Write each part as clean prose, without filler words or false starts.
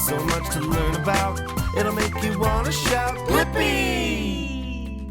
So much to learn about, it'll make you want to shout, Blippi!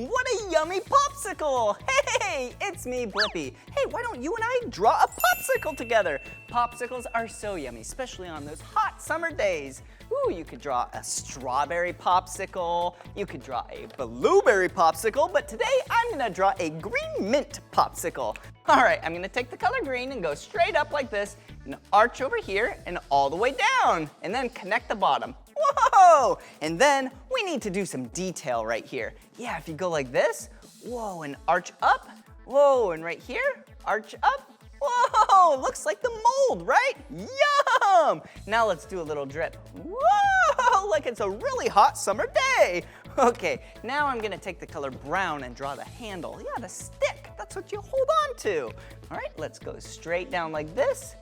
What a yummy popsicle! Hey, it's me, Blippi. Hey, why don't you and I draw a popsicle together? Popsicles are so yummy, especially on those hot summer days. Ooh, you could draw a strawberry popsicle, you could draw a blueberry popsicle, but today I'm gonna draw a green mint popsicle. All right, I'm gonna take the color green and go straight up like this, and arch over here and all the way down, and then connect the bottom. Whoa! And then we need to do some detail right here. Yeah, if you go like this, whoa, and arch up, whoa, and right here, arch up, whoa, looks like the mold, right? Yum! Now let's do a little drip. Whoa, like it's a really hot summer day. Okay, now I'm gonna take the color brown and draw the handle. Yeah, the stick, that's what you hold on to. All right, let's go straight down like this,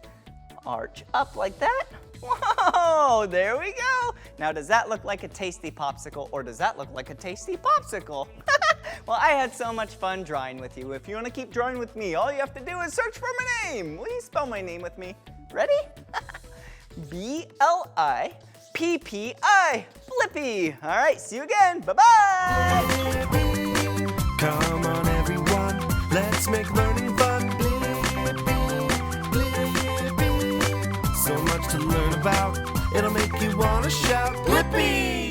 arch up like that. Whoa, there we go. Now, does that look like a tasty popsicle or does that look like a tasty popsicle? Well, I had so much fun drawing with you. If you want to keep drawing with me, all you have to do is search for my name. Will you spell my name with me? Ready? B-L-I-P-P-I, Blippi. All right, see you again. Bye-bye. Come on, everyone, let's make learning fun. So much to learn about, it'll make you want to shout, Blippi!